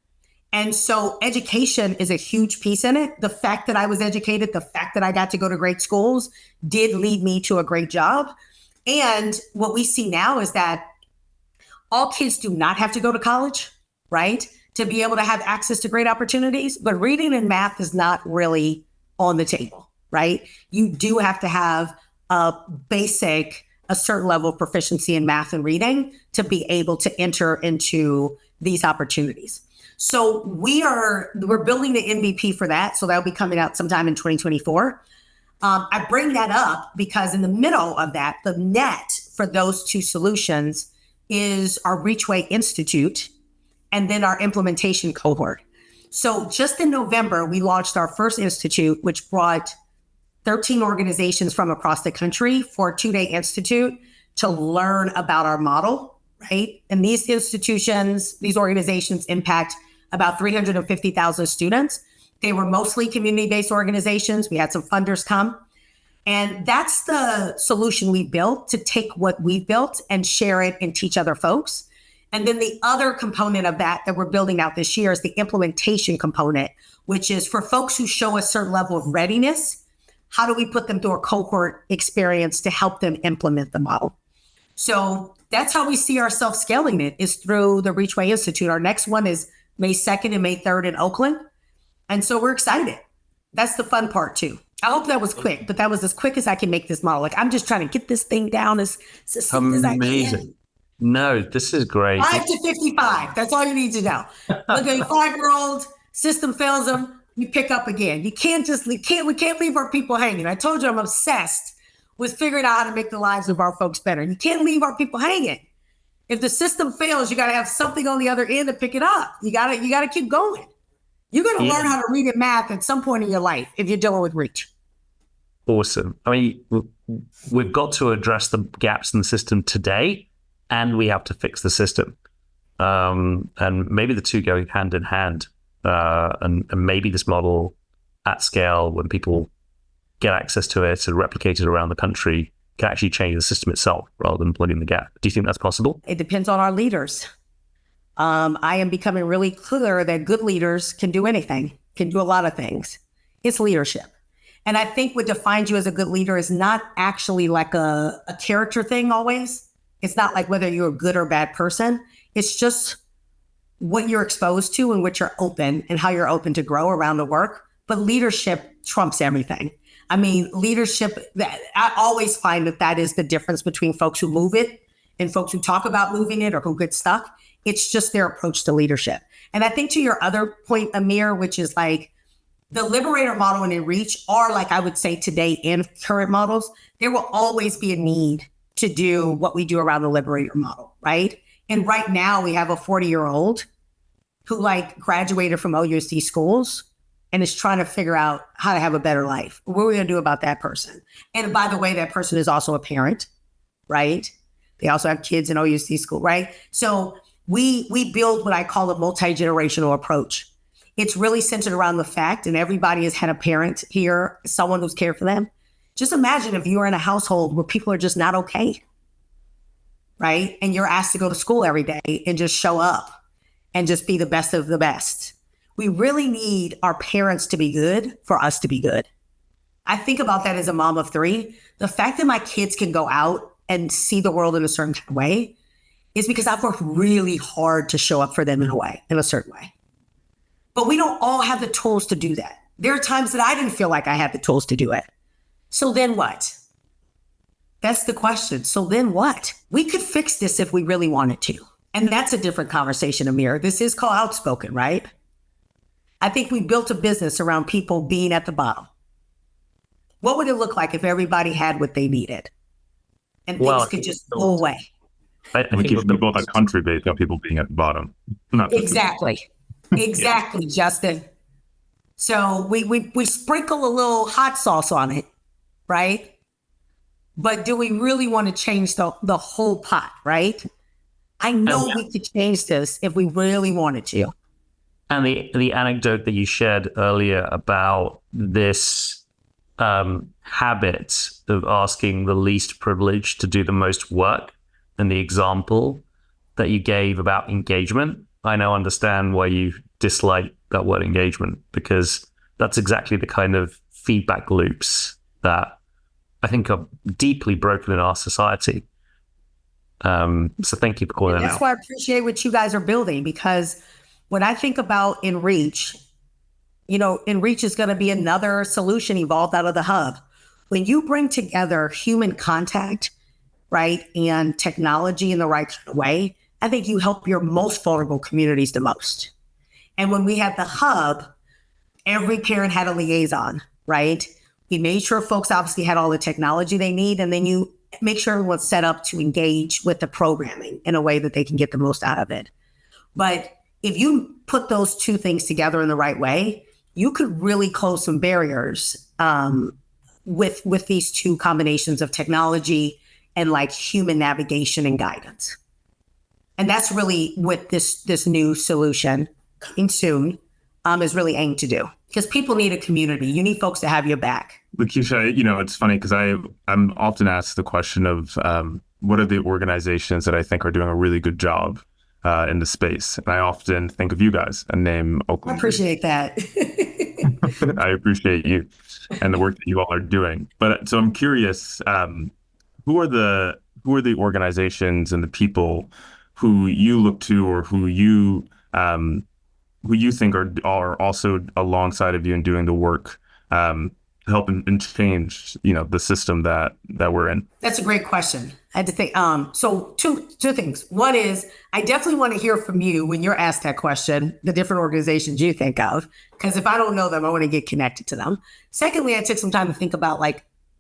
And so education is a huge piece in it. The fact that I was educated, the fact that I got to go to great schools did lead me to a great job. And what we see now is that all kids do not have to go to college, right? To be able to have access to great opportunities, but reading and math is not really on the table, right? You do have to have a certain level of proficiency in math and reading to be able to enter into these opportunities. So we're building the MVP for that. So that'll be coming out sometime in 2024. I bring that up because in the middle of that, the net for those two solutions is our Reachway Institute and then our implementation cohort. So just in November, we launched our first institute, which brought 13 organizations from across the country for a 2-day institute to learn about our model, right? And these organizations impact about 350,000 students. They were mostly community-based organizations. We had some funders come. And that's the solution we built to take what we built and share it and teach other folks. And then the other component of that we're building out this year is the implementation component, which is for folks who show a certain level of readiness, how do we put them through a cohort experience to help them implement the model? So that's how we see ourselves scaling it, is through the Reachway Institute. Our next one is May 2nd and May 3rd in Oakland. And so we're excited. That's the fun part too. I hope that was quick, but that was as quick as I can make this model. Like I'm just trying to get this thing down as soon as I can. Amazing. No, this is great. 5 to 55. That's all you need to know. Look at a 5-year-old, system fails them, you pick up again. We can't leave our people hanging. I told you I'm obsessed with figuring out how to make the lives of our folks better. You can't leave our people hanging. If the system fails, you got to have something on the other end to pick it up. You got to keep going. You're going to learn how to read and math at some point in your life if you're dealing with reach. Awesome. I mean, we've got to address the gaps in the system today, and we have to fix the system. And maybe the two go hand in hand. And maybe this model at scale, when people get access to it and replicate it around the country, can actually change the system itself rather than plugging the gap. Do you think that's possible? It depends on our leaders. I am becoming really clear that good leaders can do anything, can do a lot of things. It's leadership. And I think what defines you as a good leader is not actually like a character thing always. It's not like whether you're a good or bad person. It's just what you're exposed to and what you're open and how you're open to grow around the work. But leadership trumps everything. I mean, leadership, I always find that is the difference between folks who move it and folks who talk about moving it or who get stuck. It's just their approach to leadership. And I think to your other point, Amir, which is like the Liberator model and InReach are, like I would say today in current models, there will always be a need to do what we do around the Liberator model, right? And right now we have a 40-year-old who like graduated from OUSD schools and is trying to figure out how to have a better life. What are we gonna do about that person? And by the way, that person is also a parent, right? They also have kids in OUSD school, right? So we build what I call a multi-generational approach. It's really centered around the fact, and everybody has had a parent here, someone who's cared for them. Just imagine if you were in a household where people are just not okay, right? And you're asked to go to school every day and just show up and just be the best of the best. We really need our parents to be good for us to be good. I think about that as a mom of three. The fact that my kids can go out and see the world in a certain kind of way is because I've worked really hard to show up for them in a certain way. But we don't all have the tools to do that. There are times that I didn't feel like I had the tools to do it. So then what? That's the question. So then what? We could fix this if we really wanted to. And that's a different conversation, Amir. This is called outspoken, right? I think we built a business around people being at the bottom. What would it look like if everybody had what they needed? And things could just go away. I think we built a country based on people being at the bottom. Not Exactly. Exactly, Justin. So we sprinkle a little hot sauce on it, right? But do we really want to change the whole pot, right? I know we could change this if we really wanted to. And the anecdote that you shared earlier about this habit of asking the least privileged to do the most work, and the example that you gave about engagement, I now understand why you dislike that word engagement, because that's exactly the kind of feedback loops that I think are deeply broken in our society. So thank you for calling that out. That's why I appreciate what you guys are building, because when I think about InReach, InReach is going to be another solution evolved out of the hub. When you bring together human contact, right, and technology in the right kind of way, I think you help your most vulnerable communities the most. And when we had the hub, every parent had a liaison, right? We made sure folks obviously had all the technology they need, and then you make sure everyone's set up to engage with the programming in a way that they can get the most out of it. But if you put those two things together in the right way, you could really close some barriers with these two combinations of technology and like human navigation and guidance. And that's really what this new solution coming soon is really aimed to do, because people need a community. You need folks to have your back. Lakisha, it's funny because I'm often asked the question of what are the organizations that I think are doing a really good job in the space. And I often think of you guys and name Oakland. I appreciate that. I appreciate you and the work that you all are doing. But so I'm curious, who are the organizations and the people who you look to, or who you think are also alongside of you and doing the work to help and change, the system that we're in? That's a great question. I had to think. So two things. One is I definitely want to hear from you when you're asked that question, the different organizations you think of, because if I don't know them, I want to get connected to them. Secondly, I took some time to think about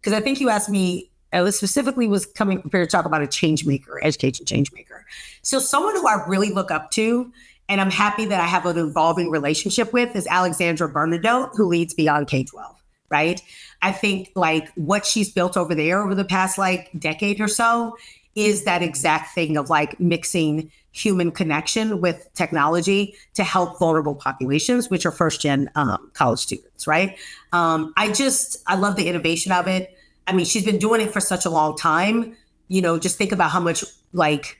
because I think you asked me, I specifically was coming prepared to talk about a change maker, education change maker. So someone who I really look up to, and I'm happy that I have an evolving relationship with, is Alexandra Bernadotte, who leads Beyond K-12, right? I think what she's built over there over the past decade or so is that exact thing of mixing human connection with technology to help vulnerable populations, which are first-gen college students, right? I love the innovation of it. I mean, she's been doing it for such a long time. Just think about how much it's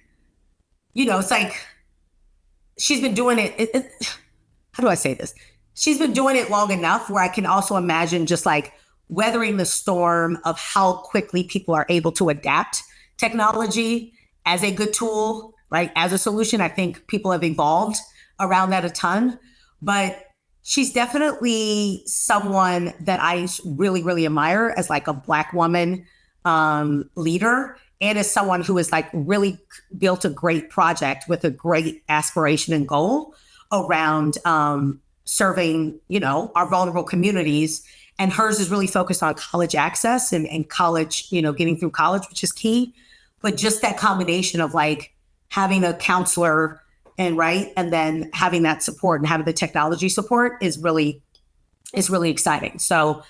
she's been doing it. How do I say this? She's been doing it long enough where I can also imagine just weathering the storm of how quickly people are able to adapt technology as a good tool, right? As a solution. I think people have evolved around that a ton, but she's definitely someone that I really, really admire as a Black woman leader, and as someone who has really built a great project with a great aspiration and goal around serving, our vulnerable communities. And hers is really focused on college access and college, getting through college, which is key. but just that combination of like having a counselor and then having that support and having the technology support is really exciting. So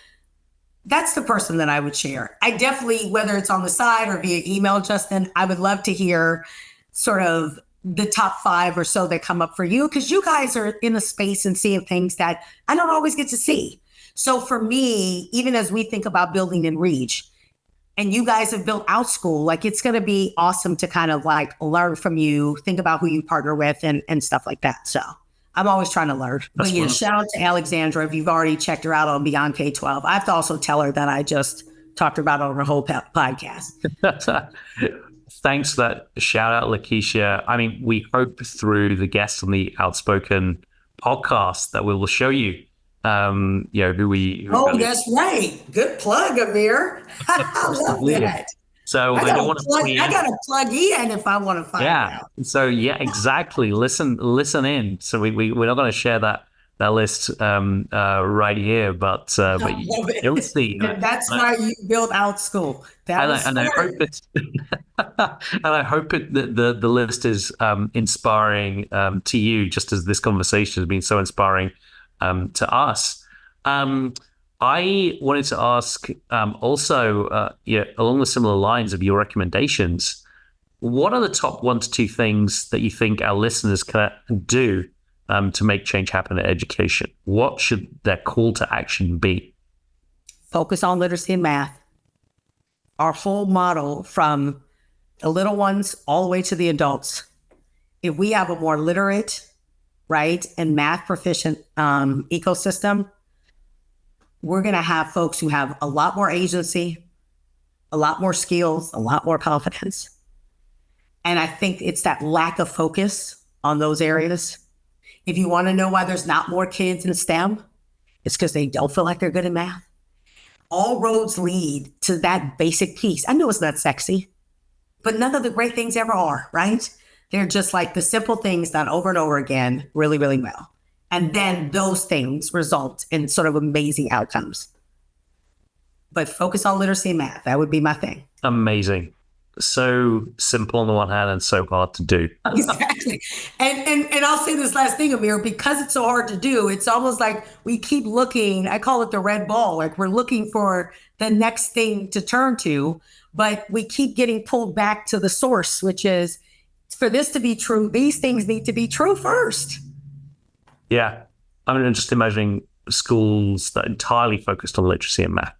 that's the person that I would share. I definitely, whether it's on the side or via email, Justin, I would love to hear sort of the top 5 or so that come up for you, because you guys are in a space and seeing things that I don't always get to see. So for me, even as we think about building in Reach, and you guys have built Outschool, like it's going to be awesome to kind of like learn from you, think about who you partner with and stuff like that. So I'm always trying to learn. But yeah, shout out to Alexandra. If you've already checked her out on Beyond K-12, I have to also tell her that I just talked about it on her whole podcast. Thanks for that shout out, Lakisha. I mean, we hope through the guests on the Outspoken podcast that we will show you, who we. That's right. Good plug, Amir. I love that. So I don't want to. I got to plug in if I want to find out. So exactly. Listen in. So we're not going to share that list right here, but you'll see. That's why you build Outschool. And I hope it. And I hope the list is inspiring to you, just as this conversation has been so inspiring to us. I wanted to ask also, along the similar lines of your recommendations, what are the top 1 to 2 things that you think our listeners can do to make change happen in education? What should their call to action be? Focus on literacy and math. Our whole model, from the little ones all the way to the adults, if we have a more literate, right, and math proficient ecosystem, we're going to have folks who have a lot more agency, a lot more skills, a lot more confidence. And I think it's that lack of focus on those areas. If you want to know why there's not more kids in STEM, it's because they don't feel like they're good at math. All roads lead to that basic piece. I know it's not sexy, but none of the great things ever are, right? They're just like the simple things done over and over again really, really well. And then those things result in sort of amazing outcomes. But focus on literacy and math. That would be my thing. Amazing. So simple on the one hand and so hard to do. Exactly. And I'll say this last thing, Amir, because it's so hard to do, it's almost like we keep looking, I call it the red ball, like we're looking for the next thing to turn to, but we keep getting pulled back to the source, which is, for this to be true, these things need to be true first. Yeah. I mean, just imagining schools that entirely focused on literacy and math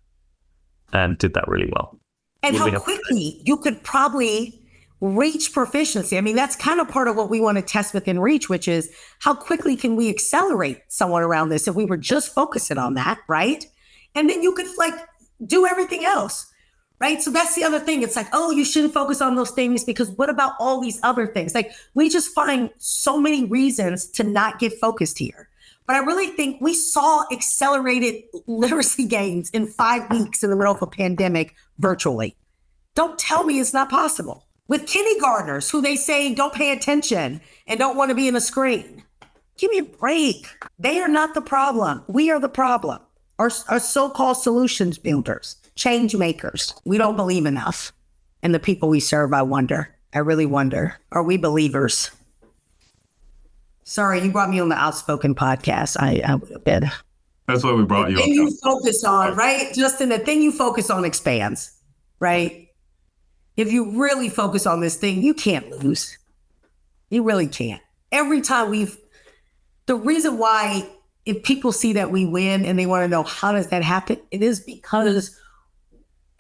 and did that really well. And how quickly you could probably reach proficiency. I mean, that's kind of part of what we want to test within Reach, which is how quickly can we accelerate someone around this if we were just focusing on that, right? And then you could like do everything else, right? So that's the other thing. It's like, oh, you shouldn't focus on those things because what about all these other things? Like we just find so many reasons to not get focused here. But I really think we saw accelerated literacy gains in 5 weeks in the middle of a pandemic virtually. Don't tell me it's not possible. With kindergartners who they say don't pay attention and don't want to be in a screen. Give me a break. They are not the problem. We are the problem. Our so-called solutions builders, change makers. We don't believe enough in the people we serve, I wonder. I really wonder. Are we believers? Sorry, you brought me on the Outspoken podcast. I would have been. That's why we brought you on. The thing you focus on, right? Justin, the thing you focus on expands, right? If you really focus on this thing, you can't lose. You really can't. Every time the reason why if people see that we win and they want to know how does that happen, it is because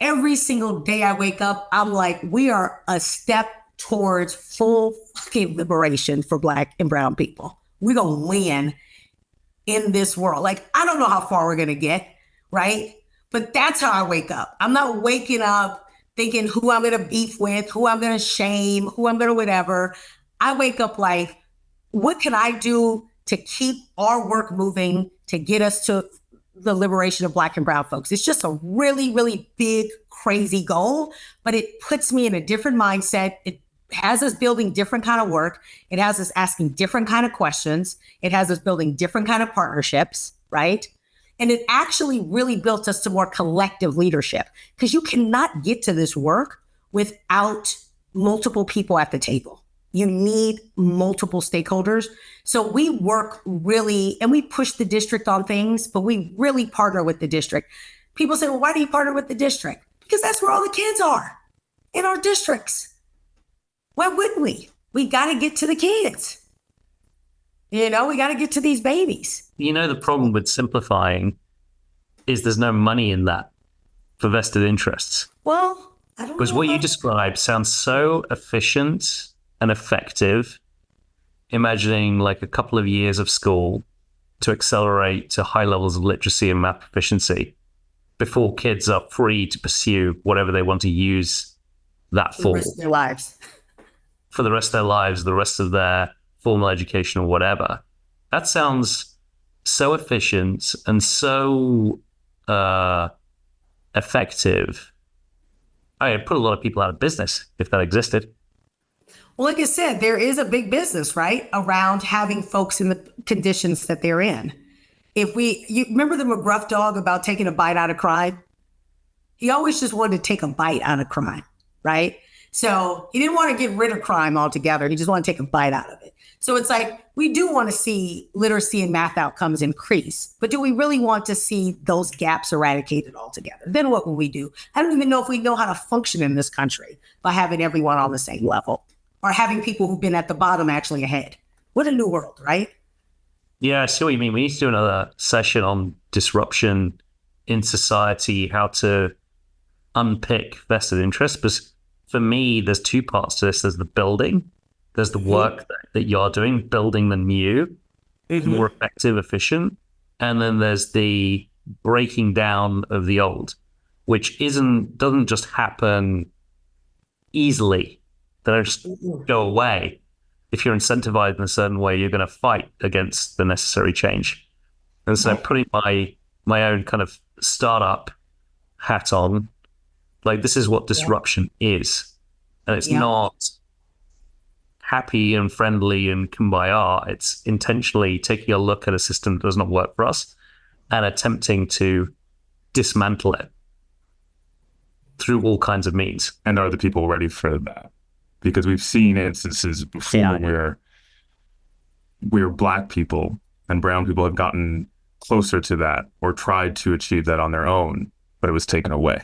every single day I wake up, I'm like, we are a step towards full fucking liberation for Black and brown people. We're going to win in this world. Like, I don't know how far we're going to get, right? But that's how I wake up. I'm not waking up thinking who I'm going to beef with, who I'm going to shame, who I'm going to whatever. I wake up like, what can I do to keep our work moving to get us to the liberation of Black and brown folks? It's just a really, really big, crazy goal, but it puts me in a different mindset. It has us building different kind of work. It has us asking different kind of questions. It has us building different kind of partnerships, right? And it actually really built us to more collective leadership because you cannot get to this work without multiple people at the table. You need multiple stakeholders. So we work really, and we push the district on things, but we really partner with the district. People say, well, why do you partner with the district? Because that's where all the kids are, in our districts. Why wouldn't we? We got to get to the kids. We got to get to these babies. The problem with simplifying is there's no money in that for vested interests. Well, I don't know. Because what you described sounds so efficient and effective, imagining like a couple of years of school to accelerate to high levels of literacy and math proficiency before kids are free to pursue whatever they want to use that for. The rest of their lives. For the rest of their lives, the rest of their formal education or whatever. That sounds so efficient and so effective. I'd put a lot of people out of business if that existed. Well, like I said, there is a big business, right, around having folks in the conditions that they're in. You remember the McGruff dog about taking a bite out of crime? He always just wanted to take a bite out of crime, right? So he didn't want to get rid of crime altogether. He just wanted to take a bite out of it. So it's like, we do want to see literacy and math outcomes increase, but do we really want to see those gaps eradicated altogether? Then what will we do? I don't even know if we know how to function in this country by having everyone on the same level or having people who've been at the bottom actually ahead. What a new world, right? Yeah, I see what you mean. We need to do another session on disruption in society, how to unpick vested interests. Because for me, there's two parts to this. There's the building. There's the work that you're doing, building the new, more effective, efficient. And then there's the breaking down of the old, which doesn't just happen easily. They don't just go away. If you're incentivized in a certain way, you're going to fight against the necessary change. And so putting my own kind of startup hat on, like this is what disruption is. And it's not happy and friendly and kumbaya. It's intentionally taking a look at a system that does not work for us and attempting to dismantle it through all kinds of means. And are the people ready for that? Because we've seen instances before where Black people and brown people have gotten closer to that or tried to achieve that on their own, but it was taken away,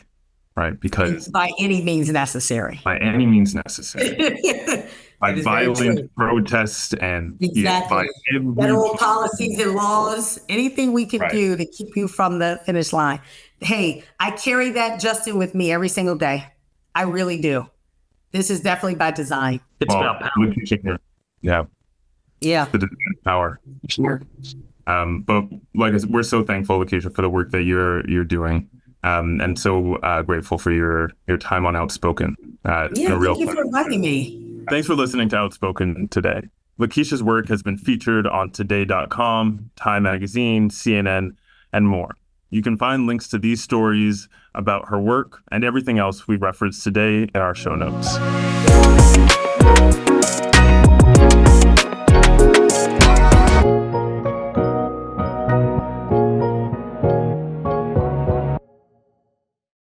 right? Because by any means necessary. By any means necessary. By violent protests and by federal policies and laws, anything we can do to keep you from the finish line. Hey, I carry that, Justin, with me every single day. I really do. This is definitely by design. It's about power. Yeah. The power. Sure. But like I said, we're so thankful, Lakisha, for the work that you're doing. And so grateful for your time on Outspoken. It's been a real thank you for inviting me. Thanks for listening to Outspoken today. Lakisha's work has been featured on Today.com, Time Magazine, CNN, and more. You can find links to these stories about her work and everything else we referenced today in our show notes.